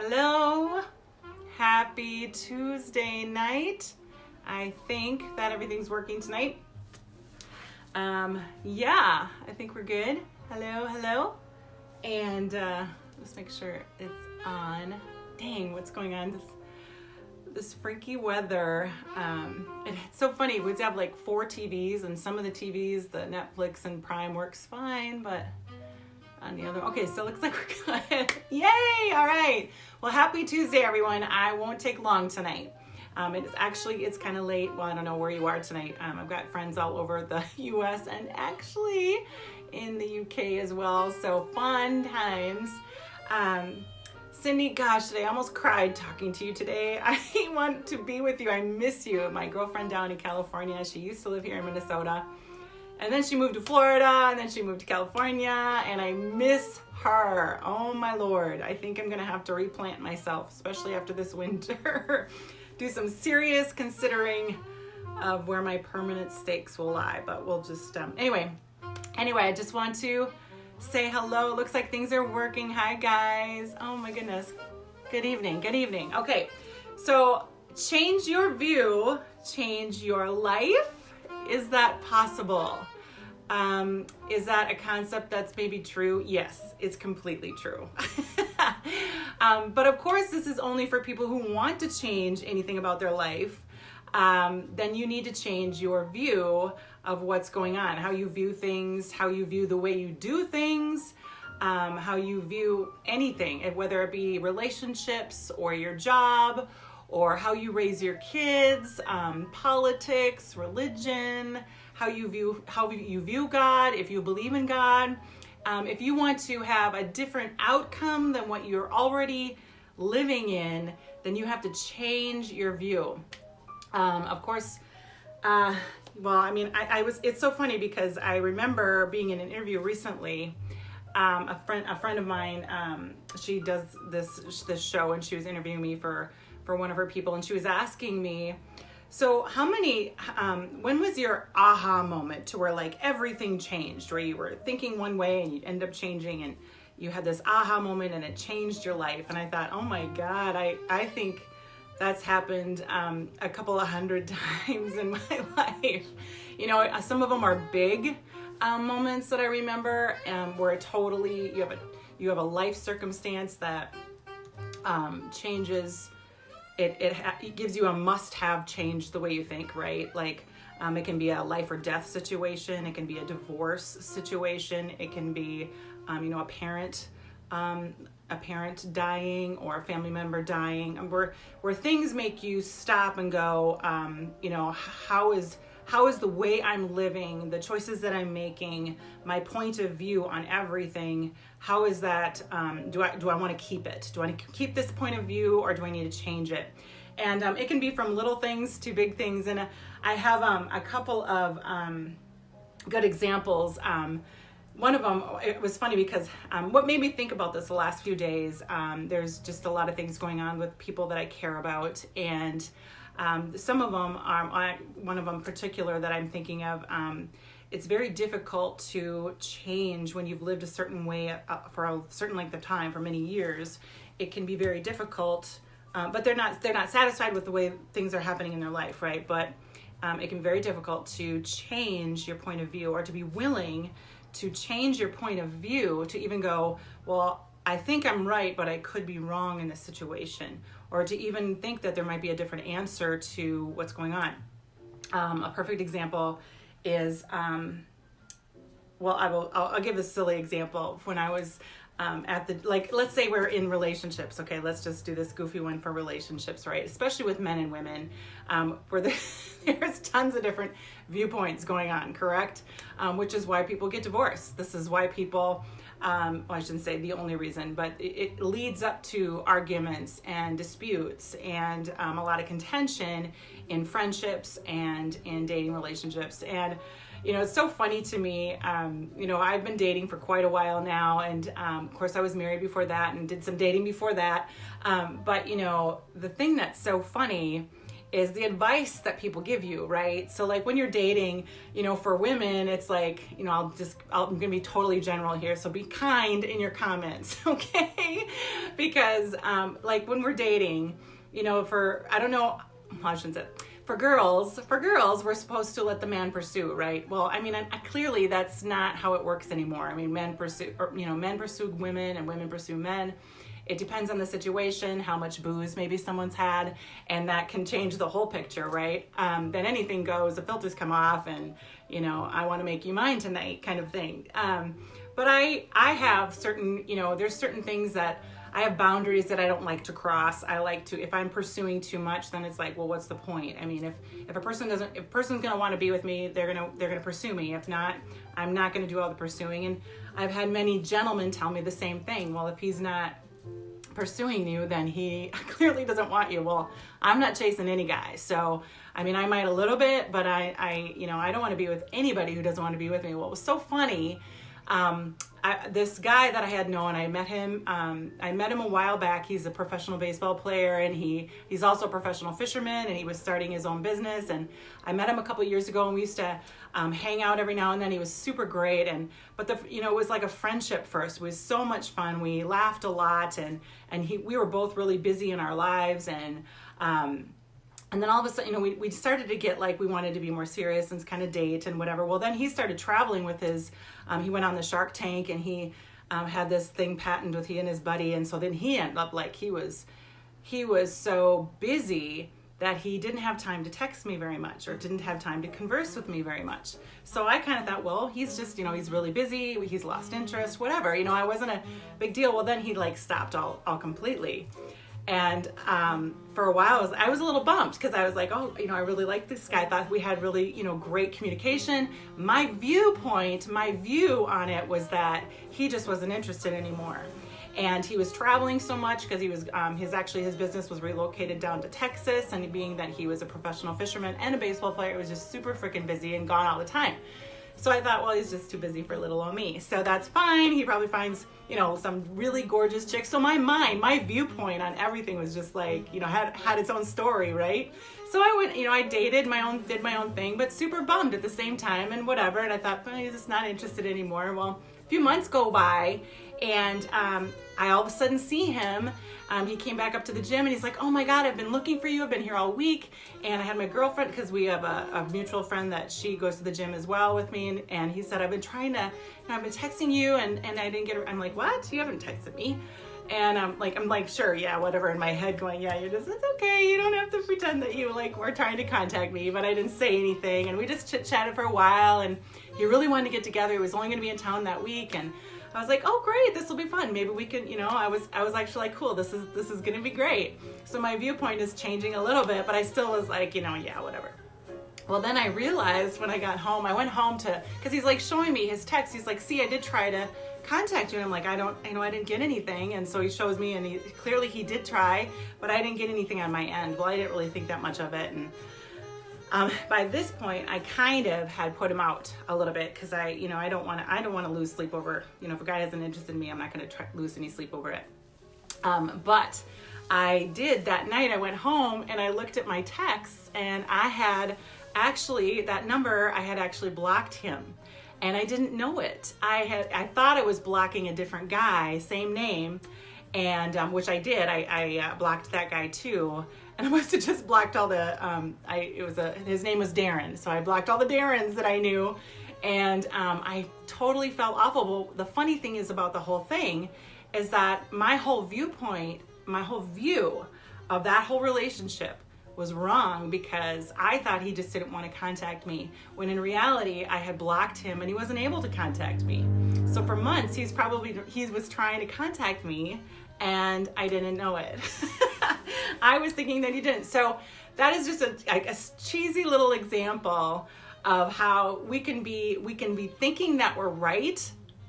Hello, happy Tuesday night. I think that everything's working tonight. Yeah, I think we're good. Hello. And let's make sure it's on. Dang, what's going on? This freaky weather. It's so funny. We have like 4 TVs, and some of the TVs, the Netflix and Prime works fine, but on the other, okay, so it looks like we're good. Yay! All right. Well, happy Tuesday, everyone. I won't take long tonight. It's kind of late. Well, I don't know where you are tonight. I've got friends all over the U.S. and actually in the U.K. as well. So fun times. Cindy, gosh, today I almost cried talking to you today. I want to be with you. I miss you. My girlfriend down in California, she used to live here in Minnesota. And then she moved to Florida, and then she moved to California, and I miss her. Oh my Lord. I think I'm going to have to replant myself, especially after this winter. Do some serious considering of where my permanent stakes will lie, but we'll just, anyway, I just want to say hello. It looks like things are working. Hi, guys. Oh my goodness. Good evening. Okay, so change your view, change your life. Is that possible? Is that a concept that's maybe true? Yes, it's completely true. But of course, this is only for people who want to change anything about their life. Then you need to change your view of what's going on, how you view things, how you view the way you do things, how you view anything, whether it be relationships or your job, or how you raise your kids, politics, religion, how you view God, if you believe in God. If you want to have a different outcome than what you're already living in, then you have to change your view. Of course, it's so funny because I remember being in an interview recently. A friend of mine, she does this show, and she was interviewing me for one of her people, and she was asking me, so when was your aha moment to where like everything changed, where you were thinking one way and you end up changing, and you had this aha moment and it changed your life? And I thought, oh my God, I think that's happened a couple of 100 times in my life. You know, some of them are big moments that I remember, where totally you have a life circumstance that changes. It gives you a must-have change the way you think, right? Like it can be a life or death situation. It can be a divorce situation. It can be, a parent dying or a family member dying, where things make you stop and go, how is the way I'm living, the choices that I'm making, my point of view on everything, how is that, do I want to keep it? Do I keep this point of view, or do I need to change it? And it can be from little things to big things. And I have a couple of good examples. One of them, it was funny because what made me think about this the last few days, there's just a lot of things going on with people that I care about. And some of them are, one of them in particular that I'm thinking of, it's very difficult to change when you've lived a certain way for a certain length of time, for many years. It can be very difficult, but they're not satisfied with the way things are happening in their life, right? But it can be very difficult to change your point of view, or to be willing to change your point of view, to even go, well, I think I'm right, but I could be wrong in this situation, or to even think that there might be a different answer to what's going on. A perfect example is, I'll give a silly example. When I was let's say we're in relationships, okay, let's just do this goofy one for relationships, right? Especially with men and women, where there's tons of different viewpoints going on, correct? Which is why people get divorced. This is why people, I shouldn't say the only reason, but it leads up to arguments and disputes and a lot of contention in friendships and in dating relationships. And it's so funny to me. I've been dating for quite a while now, and of course I was married before that and did some dating before that. But the thing that's so funny is the advice that people give you, right? So like when you're dating, you know, for women, it's like, you know, I'm gonna be totally general here, so be kind in your comments, okay? Because like when we're dating, you know, I shouldn't say it. For girls, we're supposed to let the man pursue, right? Well, I mean, clearly that's not how it works anymore. I mean, men pursue women and women pursue men. It depends on the situation, how much booze maybe someone's had, and that can change the whole picture, right? Then anything goes, the filters come off, and, you know, I want to make you mine tonight kind of thing. But I have certain, you know, there's certain things that I have boundaries that I don't like to cross. I like to, if I'm pursuing too much, then it's like, well, what's the point? I mean, if a person's going to want to be with me, they're going to pursue me. If not, I'm not going to do all the pursuing. And I've had many gentlemen tell me the same thing. Well, if he's not pursuing you, then he clearly doesn't want you. Well, I'm not chasing any guy. So, I mean, I might a little bit, but I don't want to be with anybody who doesn't want to be with me. Well, it was so funny. This guy that I had known, I met him a while back. He's a professional baseball player, and he's also a professional fisherman, and he was starting his own business. And I met him a couple years ago, and we used to hang out every now and then. He was super great, but it was like a friendship first. It was so much fun. We laughed a lot, and we were both really busy in our lives, and then all of a sudden, you know, we started to get like, we wanted to be more serious and kind of date and whatever. Well, then he started traveling with he went on the Shark Tank, and he had this thing patented with he and his buddy. And so then he ended up like, he was so busy that he didn't have time to text me very much, or didn't have time to converse with me very much. So I kind of thought, well, he's just, you know, he's really busy. He's lost interest, whatever, you know, I wasn't a big deal. Well, then he like stopped all completely. And for a while, I was a little bummed, because I was like, oh, you know, I really like this guy. I thought we had really, you know, great communication. My view on it was that he just wasn't interested anymore. And he was traveling so much because he was, his business was relocated down to Texas. And being that he was a professional fisherman and a baseball player, it was just super freaking busy and gone all the time. So I thought, well, he's just too busy for little old me. So that's fine. He probably finds, you know, some really gorgeous chick. So my viewpoint on everything was just like, you know, had its own story, right? So I went, you know, I did my own thing, but super bummed at the same time and whatever. And I thought, well, he's just not interested anymore. Well, a few months go by, and I all of a sudden see him. He came back up to the gym, and he's like, oh my God, I've been looking for you. I've been here all week. And I had my girlfriend, because we have a mutual friend that she goes to the gym as well with me. And he said, I've been texting you, and I didn't get her. I'm like, what? You haven't texted me. And I'm like, sure, yeah, whatever, in my head going, yeah, it's okay. You don't have to pretend that you like were trying to contact me, but I didn't say anything. And we just chit-chatted for a while, and he really wanted to get together. He was only going to be in town that week. And I was like, oh great, this will be fun. Maybe we can, you know, I was actually like, cool, this is gonna be great. So my viewpoint is changing a little bit, but I still was like, you know, yeah, whatever. Well, then I realized when I got home, I went home because he's like showing me his text. He's like, see, I did try to contact you. And I'm like, I didn't get anything. And so he shows me, and he did try, but I didn't get anything on my end. Well, I didn't really think that much of it. And by this point, I kind of had put him out a little bit, because I don't want to lose sleep over, you know, if a guy isn't interested in me, I'm not going to lose any sleep over it. But I did that night. I went home and I looked at my texts, and I had actually blocked him, and I didn't know it. I thought I was blocking a different guy, same name, and which I did. I blocked that guy too. And I must have just blocked all the, his name was Darren. So I blocked all the Darrens that I knew. And I totally felt awful. Well, the funny thing is about the whole thing is that my whole view of that whole relationship was wrong, because I thought he just didn't want to contact me, when in reality I had blocked him and he wasn't able to contact me. So for months he was trying to contact me, and I didn't know it. I was thinking that he didn't. So that is just a cheesy little example of how we can be thinking that we're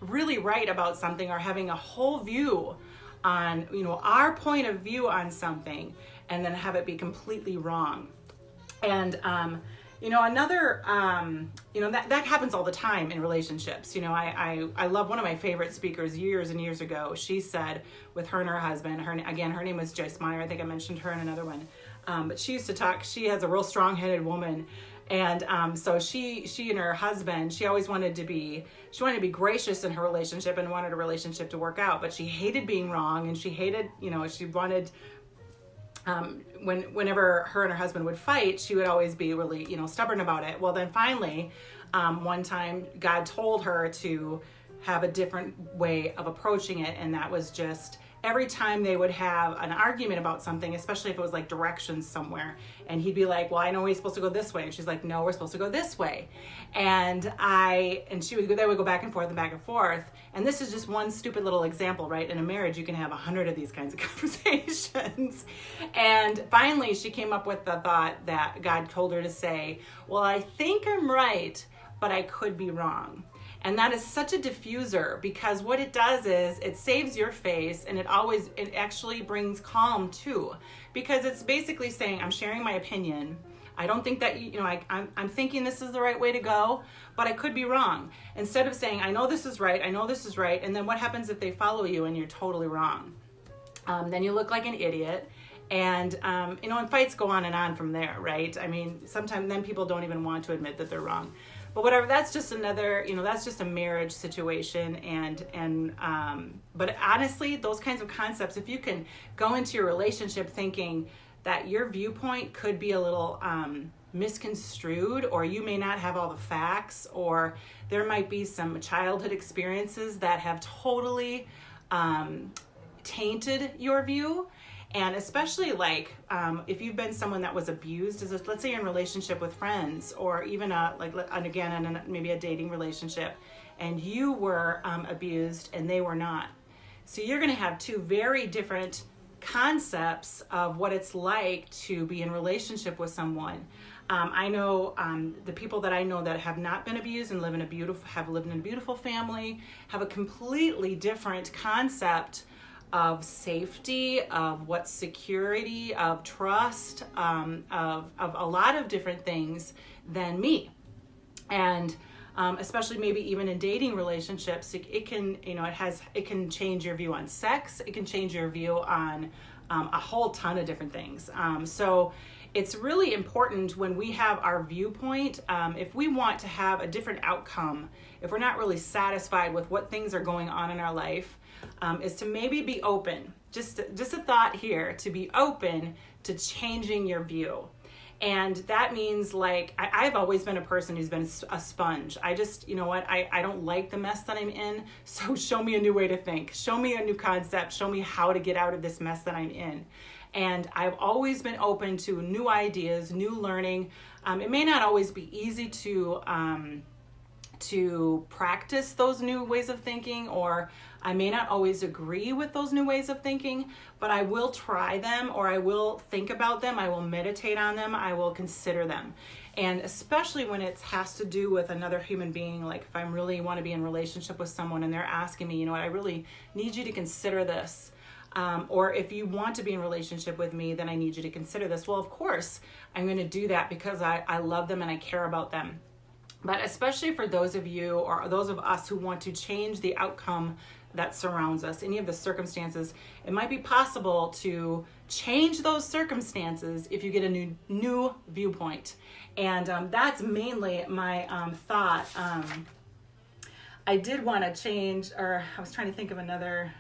really right about something, or having a whole view on, you know, our point of view on something, and then have it be completely wrong. And you know, another, you know, that happens all the time in relationships. You know, I love one of my favorite speakers years and years ago. She said with her and her husband, her name was Joyce Meyer. I think I mentioned her in another one. But she used to talk, she has a real strong-headed woman. And so she and her husband, she wanted to be gracious in her relationship and wanted a relationship to work out, but she hated being wrong, and she hated, she wanted, whenever her and her husband would fight, she would always be really, stubborn about it. Well, then finally, one time God told her to have a different way of approaching it, and that was just every time they would have an argument about something, especially if it was like directions somewhere, and he'd be like, well, I know we're supposed to go this way, and she's like, no, we're supposed to go this way, and they would go back and forth, and this is just one stupid little example, right? In a marriage, you can have 100 of these kinds of conversations. And finally, she came up with the thought that God told her to say, well, I think I'm right, but I could be wrong. And that is such a diffuser, because what it does is it saves your face, and it actually brings calm too, because it's basically saying, I'm sharing my opinion. I don't think that, I'm thinking this is the right way to go, but I could be wrong. Instead of saying, I know this is right, and then what happens if they follow you and you're totally wrong? Then you look like an idiot. And, and fights go on and on from there, right? I mean, sometimes then people don't even want to admit that they're wrong. But whatever, that's just another, that's just a marriage situation. But honestly, those kinds of concepts, if you can go into your relationship thinking that your viewpoint could be a little misconstrued, or you may not have all the facts, or there might be some childhood experiences that have totally tainted your view. And especially if you've been someone that was abused, let's say you're in a relationship with friends, or even maybe a dating relationship, and you were abused and they were not. So you're going to have two very different concepts of what it's like to be in relationship with someone. I know the people that I know that have not been abused and have lived in a beautiful family have a completely different concept of safety, of what's security, of trust, of a lot of different things than me. And especially maybe even in dating relationships, it can change your view on sex. It can change your view on a whole ton of different things. So it's really important when we have our viewpoint, if we want to have a different outcome, if we're not really satisfied with what things are going on in our life, is to maybe be open. Just a thought here, to be open to changing your view. And that means I've always been a person who's been a sponge. I just, I don't like the mess that I'm in. So show me a new way to think. Show me a new concept. Show me how to get out of this mess that I'm in. And I've always been open to new ideas, new learning. It may not always be easy to practice those new ways of thinking, or I may not always agree with those new ways of thinking, but I will try them, or I will think about them, I will meditate on them, I will consider them. And especially when it has to do with another human being, like if I really want to be in relationship with someone and they're asking me, I really need you to consider this. Or if you want to be in relationship with me, then I need you to consider this. Well, of course, I'm going to do that because I love them and I care about them. But especially for those of you or those of us who want to change the outcome that surrounds us, any of the circumstances, it might be possible to change those circumstances if you get a new viewpoint. And that's mainly my thought. I did want to change, or I was trying to think of another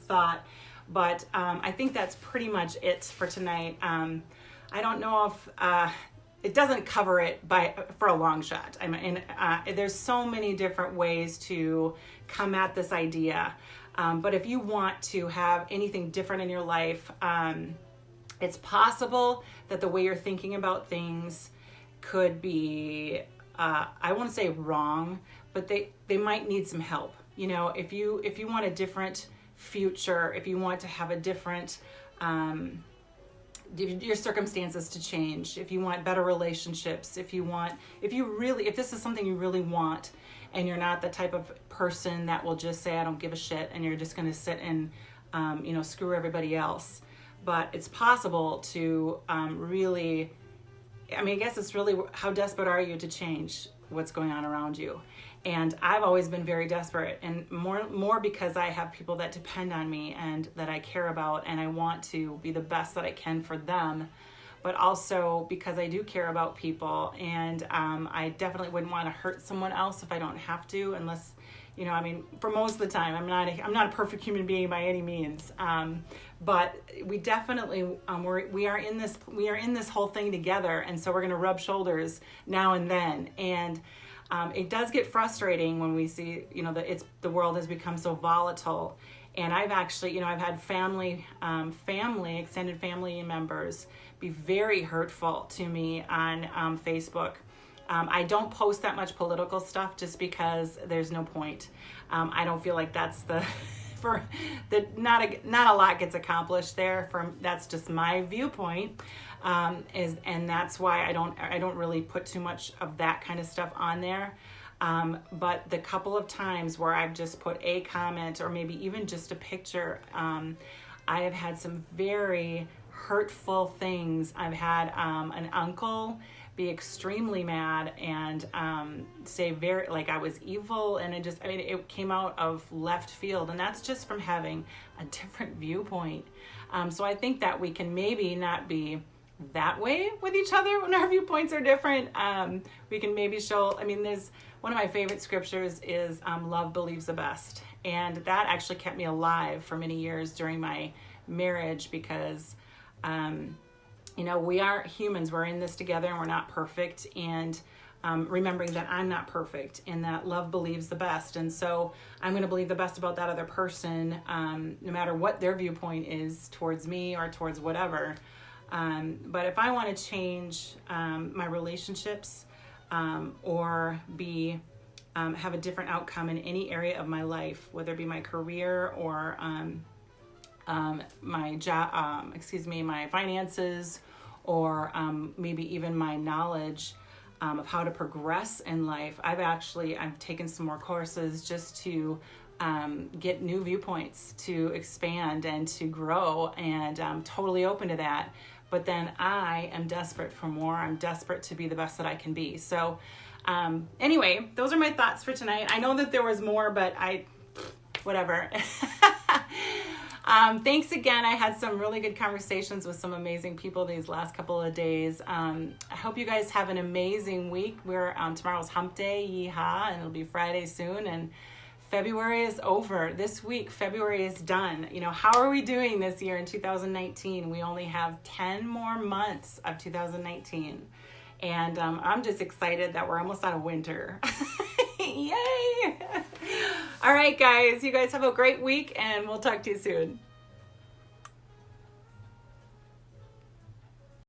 thought, but I think that's pretty much it for tonight. I don't know if it doesn't cover it for a long shot. I mean, there's so many different ways to come at this idea. But if you want to have anything different in your life, it's possible that the way you're thinking about things could be, I won't say wrong, but they might need some help. If you want a different future, if you want to have a different, your circumstances to change, if you want better relationships, if this is something you really want, and you're not the type of person that will just say, I don't give a shit, and you're just going to sit and, screw everybody else. But it's possible to really, I guess it's really how desperate are you to change what's going on around you. And I've always been very desperate, and more because I have people that depend on me and that I care about, and I want to be the best that I can for them, but also because I do care about people, and I definitely wouldn't want to hurt someone else if I don't have to, unless, you know, I mean, for most of the time, I'm not a perfect human being by any means, but we definitely we are in this whole thing together, and so we're going to rub shoulders now and then, and it does get frustrating when we see, you know, that the world has become so volatile. And I've actually, you know, I've had extended family members be very hurtful to me on Facebook. I don't post that much political stuff just because there's no point. I don't feel like that's not a lot gets accomplished there. That's just my viewpoint. And that's why I don't really put too much of that kind of stuff on there. But the couple of times where I've just put a comment or maybe even just a picture, I have had some very hurtful things. I've had an uncle be extremely mad and say very, like, I was evil, and it came out of left field, and that's just from having a different viewpoint. So I think that we can maybe not be that way with each other when our viewpoints are different. We can maybe show, there's one of my favorite scriptures is love believes the best, and that actually kept me alive for many years during my marriage, because we are humans, we're in this together, and we're not perfect, and remembering that I'm not perfect and that love believes the best, and so I'm going to believe the best about that other person, no matter what their viewpoint is towards me or towards whatever. But if I want to change my relationships or have a different outcome in any area of my life, whether it be my career or my job, my finances, or maybe even my knowledge of how to progress in life, I've taken some more courses just to get new viewpoints, to expand and to grow, and I'm totally open to that. But then I am desperate for more. I'm desperate to be the best that I can be. So anyway, those are my thoughts for tonight. I know that there was more, but whatever. Thanks again. I had some really good conversations with some amazing people these last couple of days. I hope you guys have an amazing week. Tomorrow's hump day, yeehaw, and it'll be Friday soon. And February is over. This week, February is done. How are we doing this year in 2019? We only have 10 more months of 2019. And I'm just excited that we're almost out of winter. Yay! All right, guys. You guys have a great week, and we'll talk to you soon.